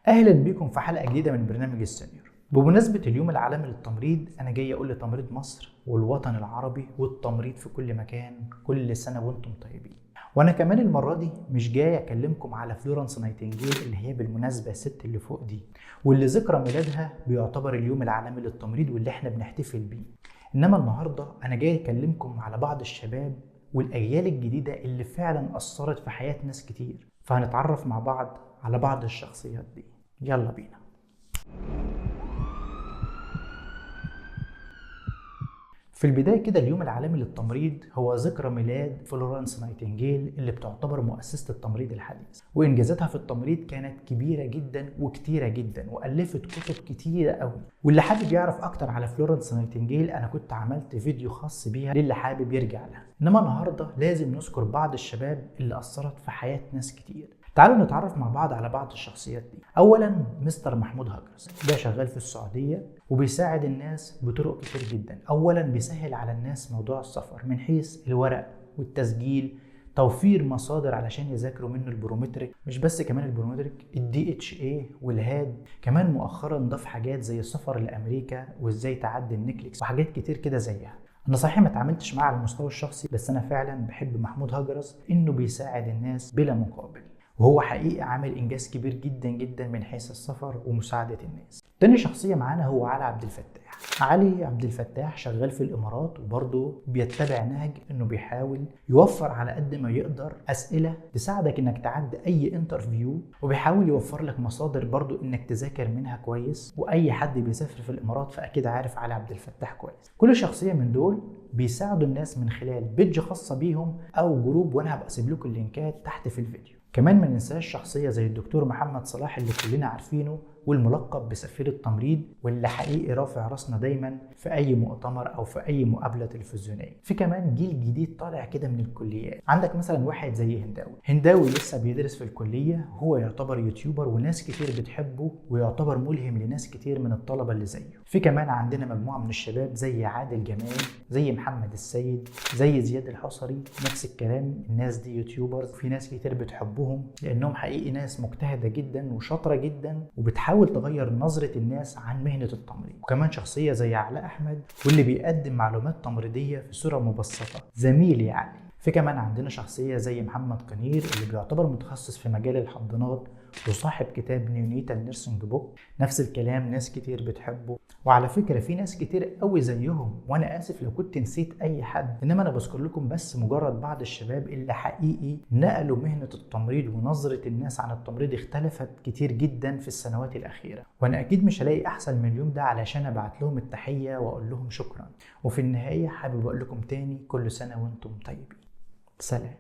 اهلا بيكم في حلقه جديده من برنامج السنيور. بمناسبه اليوم العالمي للتمريض انا جاي اقول لتمريض مصر والوطن العربي والتمريض في كل مكان كل سنه وانتم طيبين. وانا كمان المره دي مش جاي اكلمكم على فلورنس نايتنجيل اللي هي بالمناسبه الست اللي فوق دي، واللي ذكرى ميلادها بيعتبر اليوم العالمي للتمريض واللي احنا بنحتفل بيه. انما النهارده انا جاي اكلمكم على بعض الشباب والاجيال الجديده اللي فعلا اثرت في حياه ناس كتير، فهنتعرف مع بعض على بعض الشخصيات دي. يلا بينا. في البداية كده اليوم العالمي للتمريض هو ذكرى ميلاد فلورنس نايتنجيل اللي بتعتبر مؤسسة التمريض الحديث، وإنجازاتها في التمريض كانت كبيرة جدا وكتيرة جدا وألفت كتب كتيرة قوي. واللي حابب يعرف أكتر على فلورنس نايتنجيل أنا كنت عملت فيديو خاص بيها للي حابب يرجع لها. إنما النهاردة لازم نذكر بعض الشباب اللي أثرت في حياة ناس كتير. تعالوا نتعرف مع بعض على بعض الشخصيات دي. اولا مستر محمود هجرس، ده شغال في السعوديه وبيساعد الناس بطرق كتير جدا. اولا بيسهل على الناس موضوع السفر من حيث الورق والتسجيل، توفير مصادر علشان يذاكروا منه البرومتريك، مش بس كمان البرومتريك، الDHA والهاد. كمان مؤخرا ضاف حاجات زي السفر لامريكا وازاي تعدي النكليكس وحاجات كتير كده زيها. انا صحيح ما اتعاملتش معاه على المستوى الشخصي، بس انا فعلا بحب محمود هجرس انه بيساعد الناس بلا مقابل، وهو حقيقي عامل انجاز كبير جدا جدا من حيث السفر ومساعده الناس. تاني شخصيه معانا هو علي عبد الفتاح. علي عبد الفتاح شغال في الامارات وبرضه بيتبع نهج انه بيحاول يوفر على قد ما يقدر اسئله تساعدك انك تعدي اي انترفيو، وبيحاول يوفر لك مصادر برضه انك تذاكر منها كويس. واي حد بيسافر في الامارات فاكيد عارف علي عبد الفتاح كويس. كل شخصيه من دول بيساعدوا الناس من خلال بيدج خاصه بيهم او جروب، وانا هبقى اسيب لكم اللينكات تحت في الفيديو. كمان ما ننساش شخصيه زي الدكتور محمد صلاح اللي كلنا عارفينه والملقب بسفير التمريض، واللي حقيقي رافع راسنا دايما في اي مؤتمر او في اي مقابله تلفزيونيه. في كمان جيل جديد طالع كده من الكليات، عندك مثلا واحد زي هنداوي لسه بيدرس في الكليه، هو يعتبر يوتيوبر وناس كتير بتحبه ويعتبر ملهم لناس كتير من الطلبه اللي زيه. في كمان عندنا مجموعه من الشباب زي عادل جمال، زي محمد السيد، زي زياد الحصري، نفس الكلام. الناس دي يوتيوبرز، في ناس كتير بتحبهم لانهم حقيقي ناس مجتهده جدا وشاطره جدا وبتحاول تغير نظرة الناس عن مهنة التمريض. وكمان شخصية زي علاء أحمد واللي بيقدم معلومات تمريضية في صورة مبسطة، زميلي يعني. في كمان عندنا شخصية زي محمد قنير اللي بيعتبر متخصص في مجال الحضانات وصاحب كتاب نيونيتال نيرسينج بوك، نفس الكلام ناس كتير بتحبه. وعلى فكرة في ناس كتير قوي زيهم، وانا اسف لو كنت نسيت اي حد، انما انا بذكر لكم بس مجرد بعض الشباب اللي حقيقي نقلوا مهنة التمريض، ونظرة الناس عن التمريض اختلفت كتير جدا في السنوات الاخيرة. وانا اكيد مش هلاقي احسن من اليوم ده علشان ابعت لهم التحية واقول لهم شكرا. وفي النهاية حابب اقول لكم تاني كل سنة وانتم طيبين. سلام.